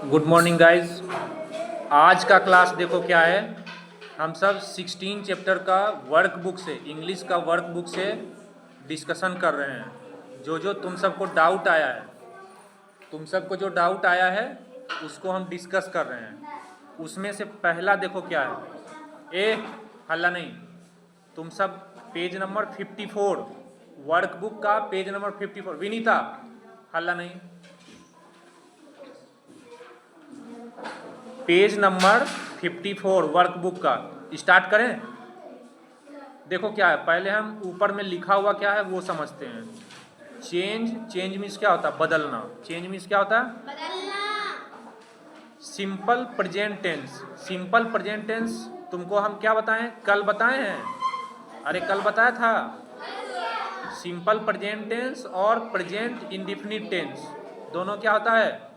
Good morning guys. आज का class देखो क्या है। हम सब 16 चैप्टर का वर्कबुक से, इंग्लिश का वर्कबुक से डिस्कशन कर रहे हैं। जो तुम सबको डाउट आया है, तुम सबको जो डाउट आया है उसको हम डिस्कस कर रहे हैं। उसमें से पहला देखो क्या है। हल्ला नहीं। तुम सब पेज नंबर 54, वर्कबुक का पेज नंबर 54। विनीता, हल्ला नहीं। पेज नंबर 54 वर्कबुक का स्टार्ट करें। देखो क्या है, पहले हम ऊपर में लिखा हुआ क्या है वो समझते हैं। चेंज मीन्स क्या होता है? बदलना। चेंज मीन्स क्या होता है? बदलना। Simple present tense. Simple present tense तुमको हम क्या बताएं? कल बताए हैं। अरे कल बताया था। सिंपल प्रेजेंट टेंस और प्रेजेंट इंडेफिनिट टेंस दोनों क्या होता है?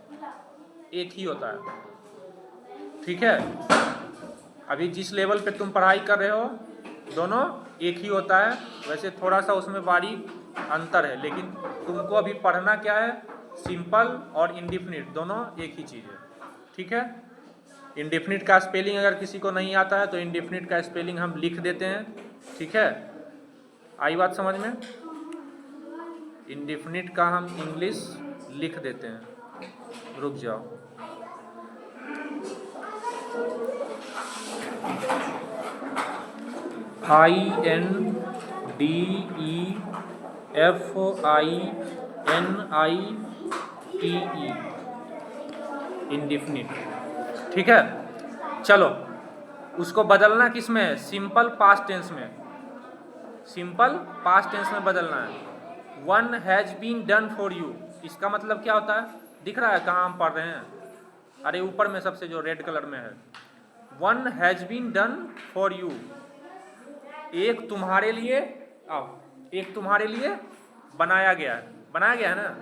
एक ही होता है। ठीक है। अभी जिस लेवल पे तुम पढ़ाई कर रहे हो दोनों एक ही होता है। वैसे थोड़ा सा उसमें बारीक अंतर है, लेकिन तुमको अभी पढ़ना क्या है? सिंपल और इंडेफिनिट दोनों एक ही चीज़ है। ठीक है। इंडेफिनिट का स्पेलिंग अगर किसी को नहीं आता है तो इंडेफिनिट का स्पेलिंग हम लिख देते हैं। ठीक है, आई बात समझ में? इंडेफिनिट का हम इंग्लिश लिख देते हैं। रुक जाओ। INDEFINITE, indefinite. ठीक है, चलो उसको बदलना किस में है? सिंपल पास्ट टेंस में। सिंपल पास्ट टेंस में बदलना है। One has been done for you, इसका मतलब क्या होता है? दिख रहा है कहाँ हम पढ़ रहे हैं? अरे ऊपर में सबसे जो रेड कलर में है, one has been done for you, एक तुम्हारे लिए, आओ, एक तुम्हारे लिए बनाया गया है। बनाया गया है ना।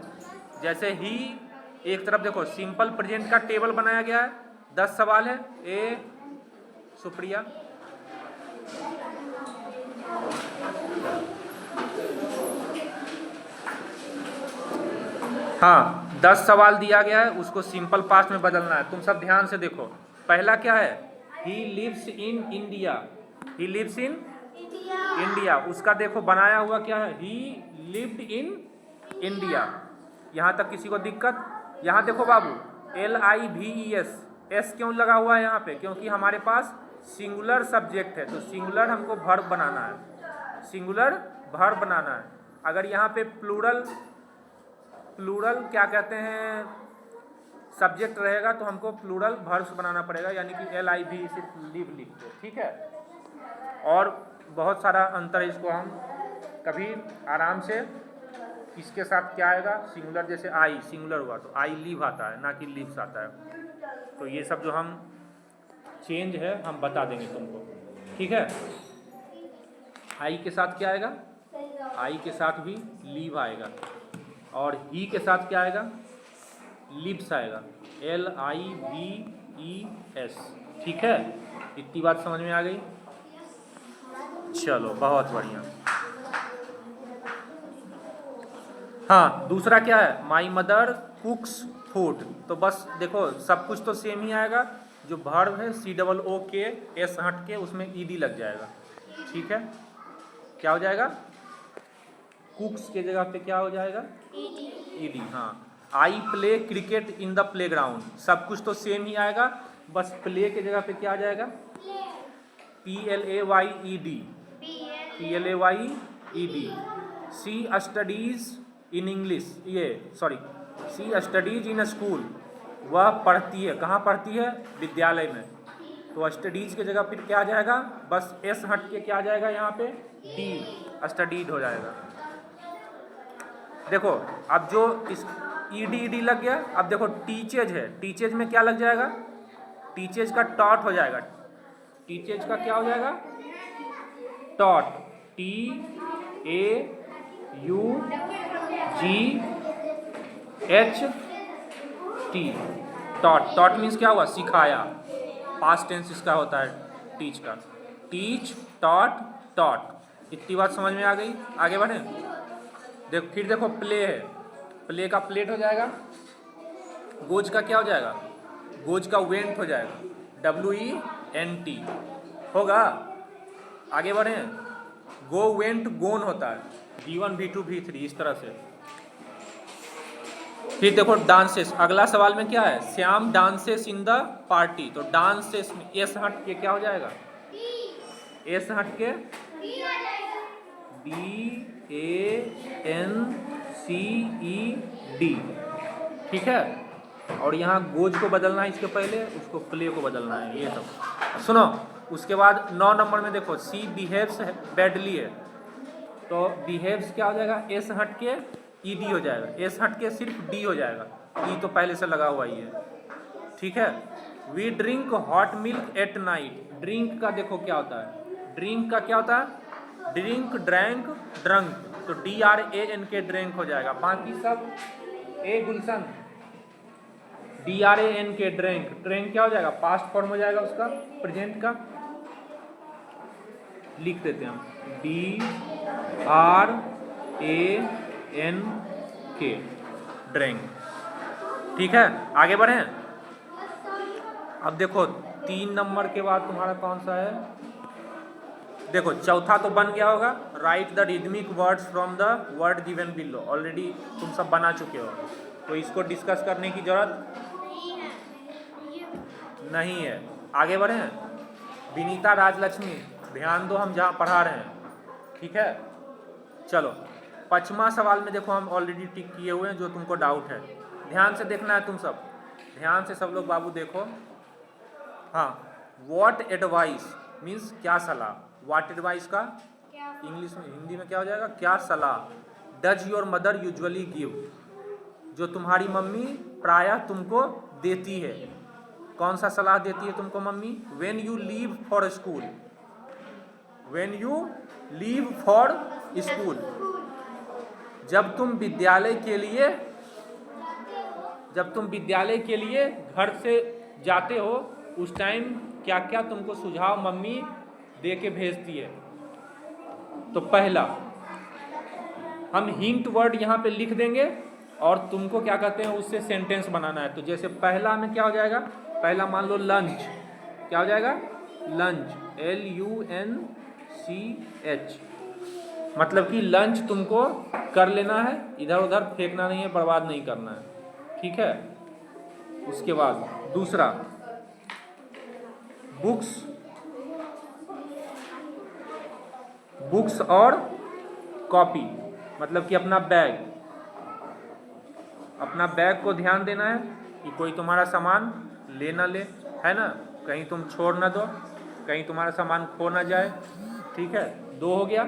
जैसे ही एक तरफ देखो सिंपल प्रेजेंट का टेबल बनाया गया है। 10 सवाल है। सुप्रिया, हाँ 10 सवाल दिया गया है, उसको सिंपल पास्ट में बदलना है। तुम सब ध्यान से देखो। पहला क्या है? He lives in India. He lives in India, उसका देखो बनाया हुआ क्या है? He lived in India. यहाँ तक किसी को दिक्कत? यहाँ देखो बाबू, LIVES, एस क्यों लगा हुआ है यहाँ पे? क्योंकि हमारे पास सिंगुलर सब्जेक्ट है, तो सिंगुलर हमको वर्ब बनाना है। सिंगुलर वर्ब बनाना है। अगर यहाँ पे प्लूरल क्या कहते हैं, सब्जेक्ट रहेगा तो हमको प्लूरल वर्ब्स बनाना पड़ेगा, यानी कि LIV सिर्फ लिव लिख दो। ठीक है। और बहुत सारा अंतर है, इसको हम कभी आराम से, इसके साथ क्या आएगा? सिंगुलर, जैसे आई सिंगुलर हुआ तो आई लिव आता है, ना कि लिव्स आता है। तो ये सब जो हम चेंज है हम बता देंगे तुमको। ठीक है। आई के साथ क्या आएगा? आई के साथ भी लीव आएगा। और ही के साथ क्या आएगा? लिव्स आएगा। LIVES। ठीक है, इतनी बात समझ में आ गई? चलो बहुत बढ़िया। हाँ, दूसरा क्या है? My mother कुक्स food. तो बस देखो सब कुछ तो सेम ही आएगा। जो वर्ब है COOK हट के उसमें ED लग जाएगा। ठीक है, क्या हो जाएगा? कुक्स के जगह पे क्या हो जाएगा? ED। हाँ, I play cricket in the play ground. सब कुछ तो सेम ही आएगा, बस प्ले के जगह पे क्या आ जाएगा? PLAYED। She studies in English, she studies in school. वह पढ़ती है, कहाँ पढ़ती है? विद्यालय में। तो स्टडीज के जगह पर क्या आ जाएगा? बस S हट के क्या आ जाएगा यहाँ पे? D, स्टडीड हो जाएगा। देखो अब जो इस ED लग गया, अब देखो टीचेज है, टीचेज में क्या लग जाएगा? टीचेज का टॉट हो जाएगा। टीचेज का क्या हो जाएगा? Taught, TAUGHT, taught. Taught means क्या हुआ? सिखाया। पास्ट टेंस इसका होता है टीच का। Teach, taught, taught. इतनी बात समझ में आ गई? आगे बढ़े। फिर देखो प्ले है, प्ले का प्लेट हो जाएगा। गोज का क्या हो जाएगा? गोज का वेंट हो जाएगा, WENT होगा। आगे बढ़े, गो वेंट गोन होता है, V1 V2 V3 इस तरह से। फिर देखो डांसेस, अगला सवाल में क्या है, Shyam dances in the party, तो डांसेस में एस हट के क्या हो जाएगा, एस हट के DANCED, ठीक है। और यहाँ गोज को बदलना है, इसके पहले उसको प्ले को बदलना है, ये सब सुनो। उसके बाद 9 नंबर में देखो, सी बिहेव्स बैडली है, तो बिहेव्स क्या हो जाएगा, एस हट के ED हो जाएगा, एस हट के सिर्फ D हो जाएगा, E तो पहले से लगा हुआ ही है, ठीक है। We drink hot milk at night, drink का देखो क्या होता है, ड्रिंक का क्या होता है, ड्रिंक, ड्रैंक, ड्रंक, तो DRANK ड्रिंक हो जाएगा। बाकी सब गुलशन DRANK ड्रिंक, ड्रिंक क्या हो जाएगा, पास्ट फॉर्म हो जाएगा उसका, प्रेजेंट का लिख देते हैं हम, DRANK ड्रिंक, ठीक है। आगे बढ़े, अब देखो 3 नंबर के बाद तुम्हारा कौन सा है, देखो चौथा तो बन गया होगा, right the rhythmic words from the word given below, already तुम सब बना चुके हो, तो इसको डिस्कस करने की जरूरत नहीं है। आगे बढ़े, विनीता राजलक्ष्मी, ध्यान दो हम जहाँ पढ़ा रहे हैं, ठीक है। चलो 5वां सवाल में देखो, हम ऑलरेडी टिक किए हुए हैं, जो तुमको डाउट है ध्यान से देखना है, तुम सब ध्यान से सब लोग बाबू देखो। हाँ, व्हाट एडवाइस मीन्स क्या सलाह, व्हाट एडवाइस का इंग्लिश में, हिंदी में क्या हो जाएगा, क्या सलाह। Does your mother usually give, जो तुम्हारी मम्मी प्रायः तुमको देती है, कौन सा सलाह देती है तुमको mummy, when you leave for school, when you leave for school, जब तुम विद्यालय के लिए घर से जाते हो, उस टाइम क्या क्या तुमको सुझाव मम्मी दे के भेजती है। तो पहला हम हिंट वर्ड यहाँ पे लिख देंगे और तुमको क्या कहते हैं उससे सेंटेंस बनाना है। तो जैसे पहला में क्या हो जाएगा, पहला मान लो लंच, क्या हो जाएगा, लंच, LUNCH, मतलब कि लंच तुमको कर लेना है, इधर उधर फेंकना नहीं है, बर्बाद नहीं करना है, ठीक है। उसके बाद दूसरा बुक्स और कॉपी, मतलब कि अपना बैग को ध्यान देना है कि कोई तुम्हारा सामान ले ना ले, है ना, कहीं तुम छोड़ ना दो, कहीं तुम्हारा सामान खो ना जाए, ठीक है। 2 हो गया।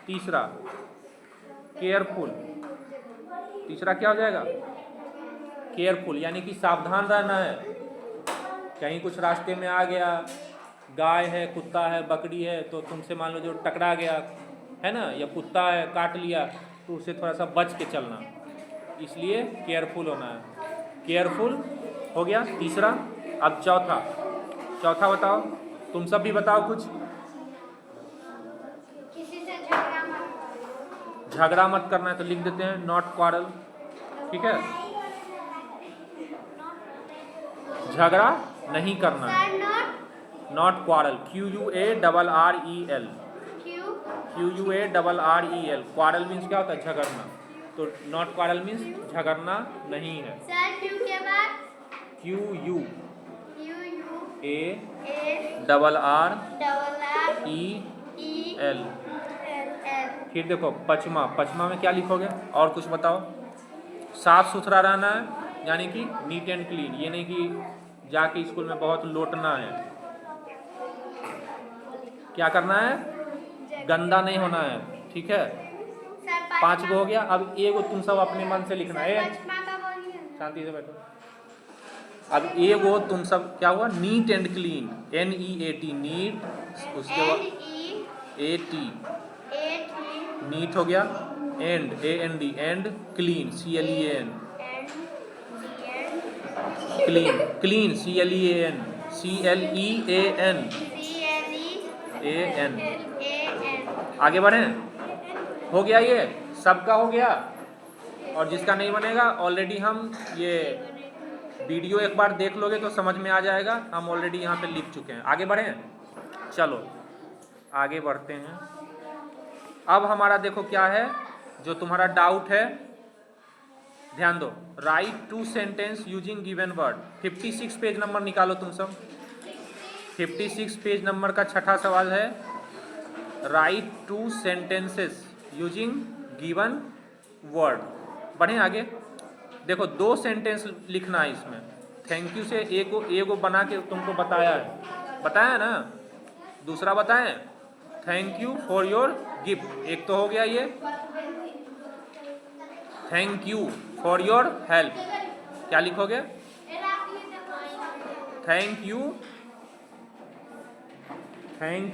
तीसरा केयरफुल, तीसरा क्या हो जाएगा, केयरफुल, यानी कि सावधान रहना है, कहीं कुछ रास्ते में आ गया, गाय है, कुत्ता है, बकरी है, तो तुमसे मान लो जो टकरा गया है ना, या कुत्ता है काट लिया, तो उसे थोड़ा सा बच के चलना, इसलिए केयरफुल होना है। केयरफुल हो गया तीसरा। अब चौथा बताओ, तुम सब भी बताओ कुछ। किसी से झगड़ा मत करना है, तो लिख देते हैं नॉट क्वारल, ठीक है, झगड़ा नहीं करना है, not quarrel, QUARREL, quarrel means क्या होता है, झगड़ना, तो नॉट क्वारल मीन्स झगड़ना नहीं है। QUARREL। फिर देखो पचमा में क्या लिखोगे, और कुछ बताओ। साफ सुथरा रहना है, यानी कि नीट एंड क्लीन, ये नहीं कि जाके स्कूल में बहुत लोटना है, क्या करना है, गंदा नहीं होना है, ठीक है। 5 गो हो गया। अब एगो तुम सब अपने मन से लिखना है, शांति से बैठो। अब एगो तुम सब क्या हुआ, neat and clean, NEAT, neat, उसके बाद AT, नीट हो गया, and AND, and clean, CLEAN, clean CLEAN, आगे बढ़े, हो गया, ये सबका हो गया। और जिसका नहीं बनेगा, ऑलरेडी हम ये वीडियो एक बार देख लोगे तो समझ में आ जाएगा, हम ऑलरेडी यहाँ पे लिख चुके हैं। आगे बढ़ें, चलो आगे बढ़ते हैं। अब हमारा देखो क्या है, जो तुम्हारा डाउट है ध्यान दो। Write two sentence using given word. 56 page number निकालो तुम सब। 56 पेज नंबर का छठा सवाल है, right two sentences using given word. बढ़ें आगे, देखो 2 सेंटेंस लिखना है इसमें। थैंक यू से एगो बना के तुमको बताया ना, दूसरा बताएं thank you for your gift. एक तो हो गया ये, thank you for your help, क्या लिखोगे? Thank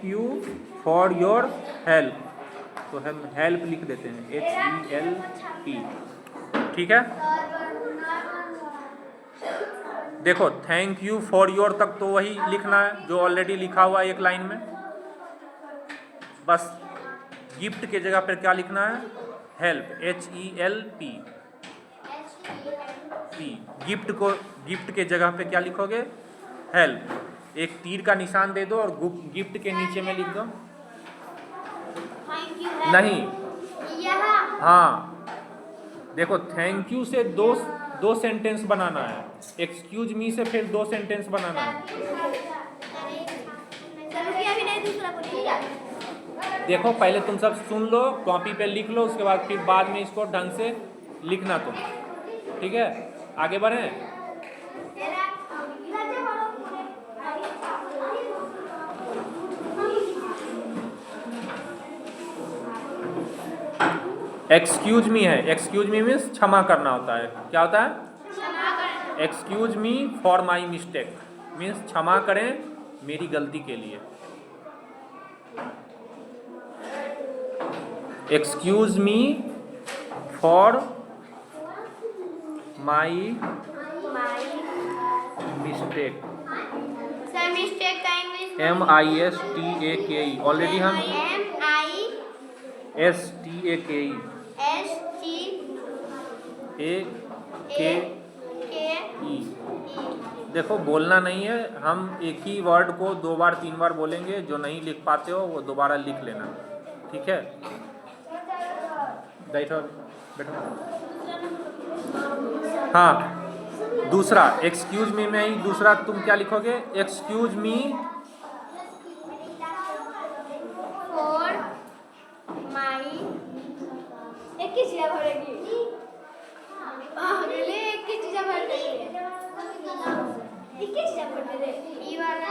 you for your help, तो हम हेल्प लिख देते हैं, HELP, ठीक है। देखो थैंक यू फॉर योर तक तो वही लिखना है जो ऑलरेडी लिखा हुआ है एक लाइन में, बस गिफ्ट के जगह पर क्या लिखना है? Help, HELP। गिफ्ट के जगह पे क्या लिखोगे? हेल्प। एक तीर का निशान दे दो और गिफ्ट के नीचे में लिख दो। नहीं, हाँ देखो थैंक यू से दो सेंटेंस बनाना है, एक्सक्यूज मी से फिर 2 सेंटेंस बनाना है। देखो पहले तुम सब सुन लो, कॉपी पे लिख लो, उसके बाद फिर बाद में इसको ढंग से लिखना तुम, ठीक है। आगे बढ़ें, एक्सक्यूज मी है, एक्सक्यूज मी मीन्स क्षमा करना होता है। क्या होता है? Excuse me for my mistake means क्षमा करें मेरी गलती के लिए। Excuse me for my mistake, MISTAKE, already हम STAKE देखो बोलना नहीं है, हम एक ही वर्ड को 2 बार 3 बार बोलेंगे, जो नहीं लिख पाते हो वो दोबारा लिख लेना, ठीक है। बैठो। हाँ दूसरा एक्सक्यूज मी में ही दूसरा तुम क्या लिखोगे? एक्सक्यूज मी फॉर माई, एक ही चीज भरेगी, एक ही चीज भर दे, एक ही चीज भर दे, ये वाला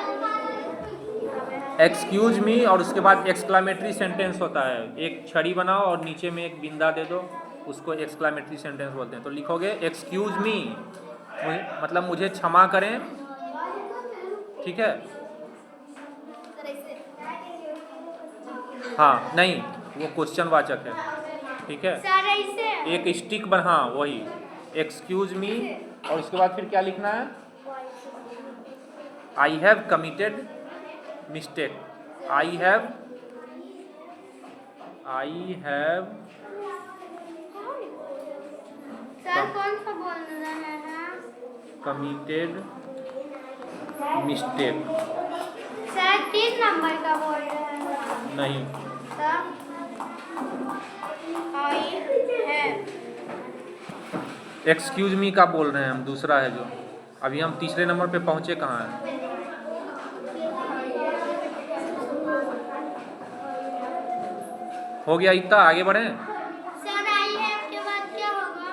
एक्सक्यूज मी और उसके बाद एक्सक्लामेटरी सेंटेंस होता है, एक छड़ी बनाओ और नीचे में एक बिंदा दे दो, उसको एक्सक्लामेटरी सेंटेंस बोलते हैं। तो लिखोगे एक्सक्यूज मी मतलब मुझे क्षमा करें, ठीक है। हाँ नहीं, वो क्वेश्चन वाचक है, ठीक है। एक स्टिक बना, हाँ वही एक्सक्यूज मी और उसके बाद फिर क्या लिखना है? I have committed mistake, I have sir कौन सा बोल रहा है? Committed mistake. सर 3 नंबर का बोल रहा है। नहीं सर आई है, एक्सक्यूज मी का बोल रहे हैं हम, दूसरा है जो अभी हम तीसरे नंबर पे पहुंचे कहाँ हैं? हो गया इतना, आगे बढ़े। सर आई हैव के बाद क्या होगा?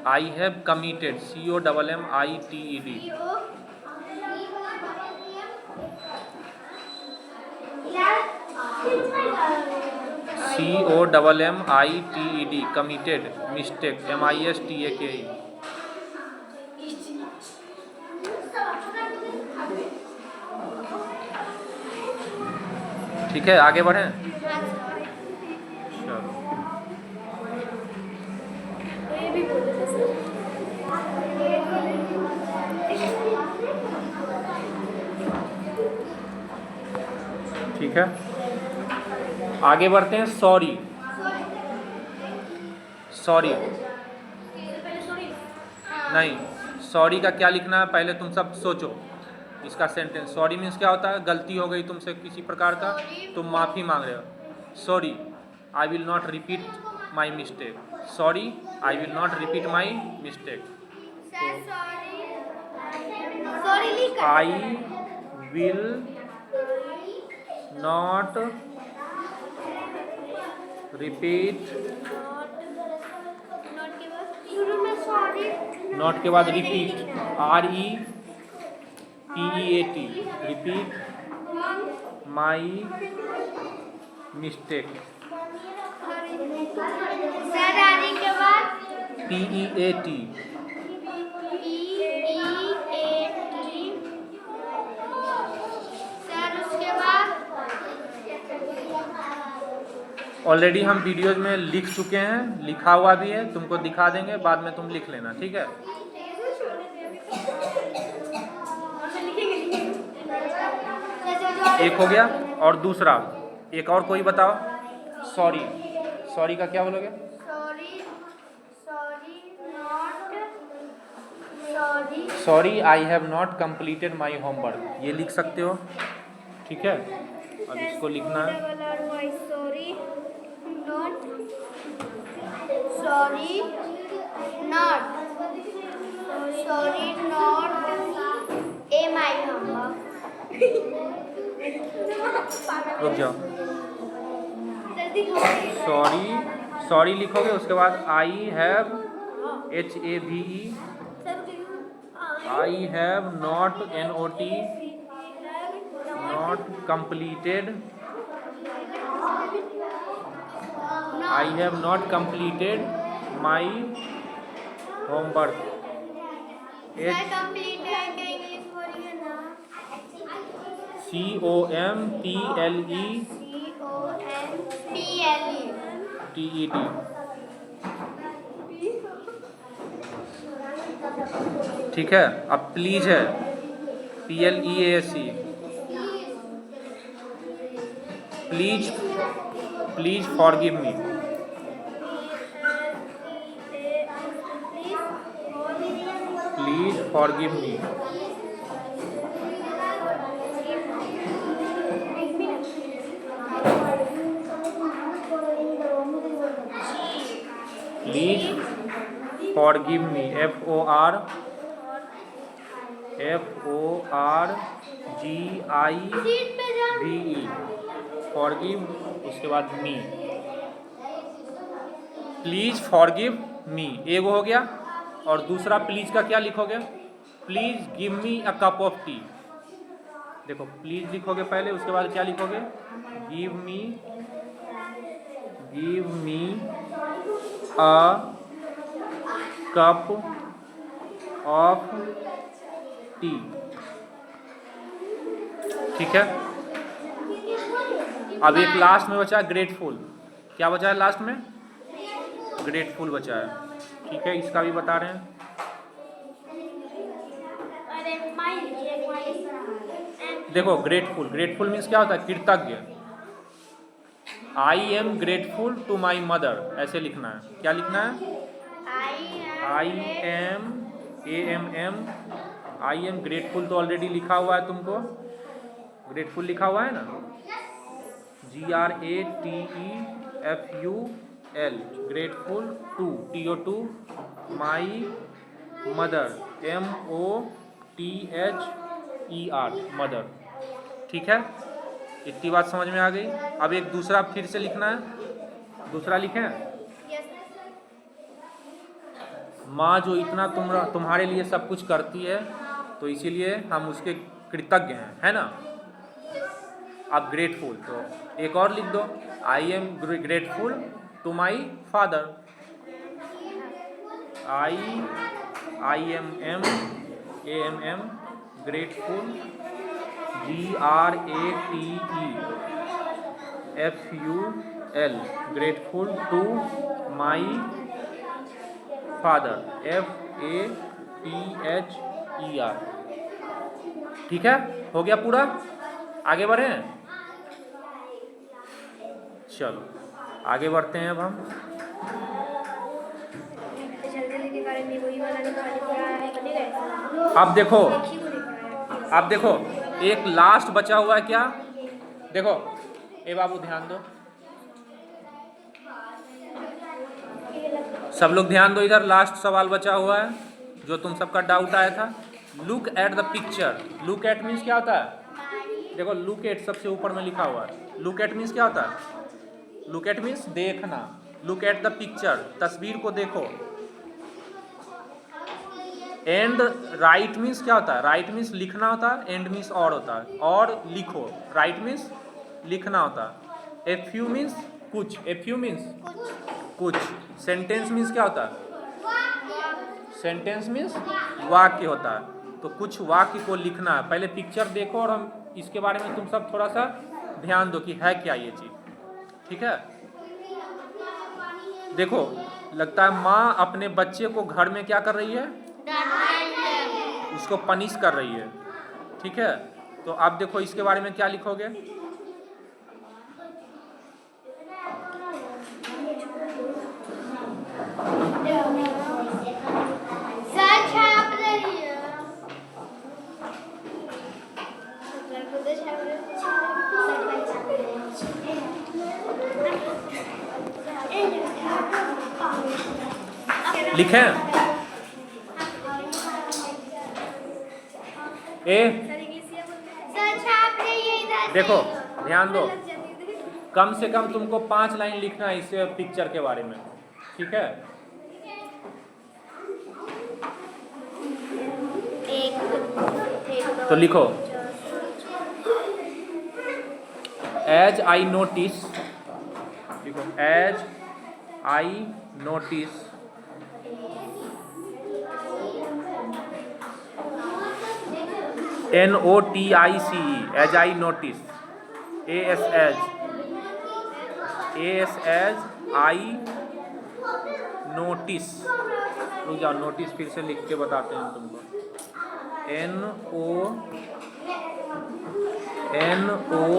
I have committed, COMMITED, COMMITED, committed mistake, MISTAKE। ठीक है आगे बढ़ें। ठीक है आगे बढ़ते हैं। सॉरी, सॉरी नहीं, सॉरी का क्या लिखना है पहले तुम सब सोचो इसका सेंटेंस। सॉरी मीन्स क्या होता है? गलती हो गई तुमसे किसी प्रकार का, तुम माफ़ी मांग रहे हो। Sorry I will not repeat my mistake. Sorry I will not repeat my mistake. Sorry लिखा आई विल नॉट रिपीट, शुरू में सॉरी नॉट के बाद repeat, REPEAT, repeat my mistake. Sir आने के बाद PEAT, सर उसके बाद ऑलरेडी हम वीडियोज में लिख चुके हैं, लिखा हुआ भी है, तुमको दिखा देंगे, बाद में तुम लिख लेना, ठीक है? एक हो गया। और दूसरा एक और कोई बताओ। सॉरी, सॉरी का क्या बोलोगे? Sorry I have not completed my homework, ये लिख सकते हो, ठीक है? अब इसको लिखना है sorry not a my homework. रुक जाओ। सॉरी, सॉरी लिखोगे, उसके बाद I have HAVE, I have not NOT, not completed, I have not completed my homework. COMPLETED। ठीक है। अब प्लीज है PLEASE, please, please forgive me, please forgive me. Please forgive me, FORGIVE, forgive, उसके बाद मी। Please forgive me एक हो गया। और दूसरा प्लीज का क्या लिखोगे? Please give me a cup of T. देखो प्लीज लिखोगे पहले, उसके बाद क्या लिखोगे? Give me a cup of T, ठीक है। अब एक लास्ट में बचा ग्रेटफुल। क्या बचा है लास्ट में? ग्रेटफुल बचा है, ठीक है, इसका भी बता रहे हैं। देखो ग्रेटफुल, ग्रेटफुल मीन्स क्या होता है? कृतज्ञ। I am grateful to my mother, ऐसे लिखना है। क्या लिखना है? आई एम ग्रेटफुल तो ऑलरेडी लिखा हुआ है तुमको, ग्रेटफुल लिखा हुआ है ना, GRATEFUL, grateful to, TO2 my mother, MOTHER, mother, ठीक है। इतनी बात समझ में आ गई। अब एक दूसरा फिर से लिखना है, दूसरा लिखें। माँ जो इतना तुम्हारे लिए सब कुछ करती है, तो इसीलिए हम उसके कृतज्ञ हैं, है ना। अब ग्रेटफुल, तो एक और लिख दो, I am grateful to my father, IAMM grateful, GRATEFUL, grateful to my father, FATHER, ठीक है। हो गया पूरा। आगे बढ़े, चलो आगे बढ़ते हैं अब हम। जल्दी के कारण में वही वाला निकाल के आया है, अब देखो एक लास्ट बचा हुआ है क्या? देखो ए बाबू ध्यान दो, सब लोग ध्यान दो, इधर लास्ट सवाल बचा हुआ है जो तुम सबका डाउट आया था। Look at the picture. Look at means क्या होता है? देखो लुक एट सबसे ऊपर में लिखा हुआ है। लुक एट मीन्स क्या होता है? लुक एट मीन्स देखना। लुक एट द पिक्चर, तस्वीर को देखो। एंड राइट मीन्स क्या होता है? राइट मीन्स लिखना होता है, एंड मीन्स और होता है, और लिखो। राइट मीन्स लिखना होता है। ए फ्यू मीन्स कुछ, ए फ्यू मीन्स कुछ। सेंटेंस मीन्स क्या होता है? सेंटेंस मीन्स वाक्य होता है। तो कुछ वाक्य को लिखना है। पहले पिक्चर देखो और हम इसके बारे में तुम सब थोड़ा सा ध्यान दो कि है क्या ये चीज, ठीक है? देखो लगता है माँ अपने बच्चे को घर में क्या कर रही है? उसको पनिश कर रही है, ठीक है? तो आप देखो इसके बारे में क्या लिखोगे? लिखें ए, देखो ध्यान दो, कम से कम तुमको 5 लाइन लिखना है इस पिक्चर के बारे में, ठीक है? तो लिखो एज आई नोटिस, लिखो as I notice NOTICE, as I notice, AS as I notice. रुक जाओ, नोटिस फिर से लिख के बताते हैं तुमको। NOTICE,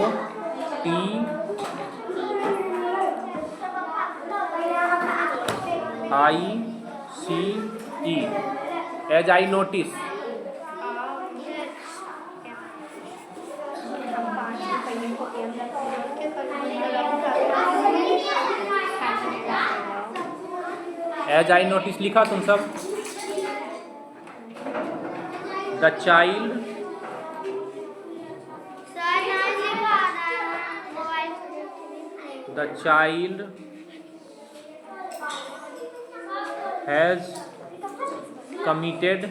as I notice. As I notice लिखा तुम सब? The child has committed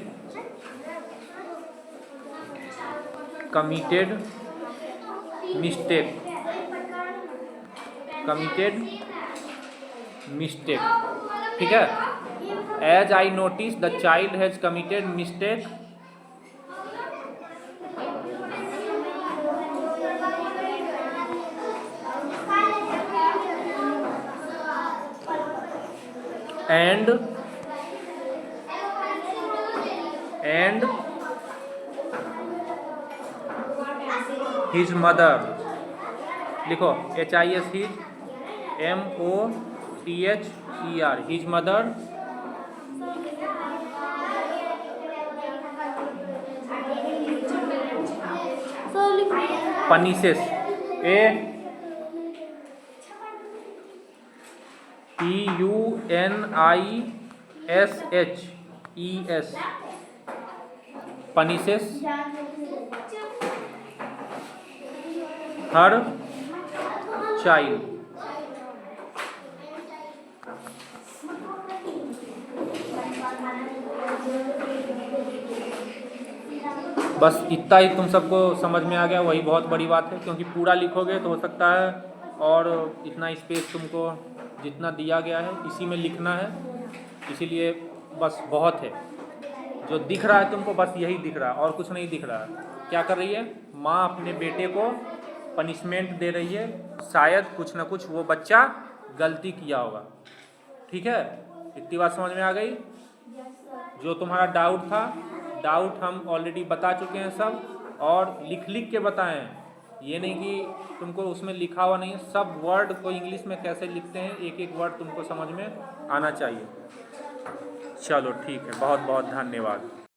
mistake, ठीक है? As I notice the child has committed mistake and his mother. लिखो HIS, his MOTHER, his mother punishes, PUNISHES, punishes her child। बस इतना ही तुम सबको समझ में आ गया, वही बहुत बड़ी बात है। क्योंकि पूरा लिखोगे तो हो सकता है और इतना स्पेस तुमको जितना दिया गया है इसी में लिखना है, इसीलिए बस बहुत है। जो दिख रहा है तुमको बस यही दिख रहा है और कुछ नहीं दिख रहा है। क्या कर रही है माँ? अपने बेटे को पनिशमेंट दे रही है, शायद कुछ ना कुछ वो बच्चा गलती किया होगा, ठीक है? इतनी बात समझ में आ गई? जो तुम्हारा डाउट था, डाउट हम ऑलरेडी बता चुके हैं सब, और लिख के बताएं। ये नहीं कि तुमको उसमें लिखा हुआ नहीं है, सब वर्ड को इंग्लिश में कैसे लिखते हैं एक एक वर्ड तुमको समझ में आना चाहिए। चलो ठीक है, बहुत बहुत धन्यवाद।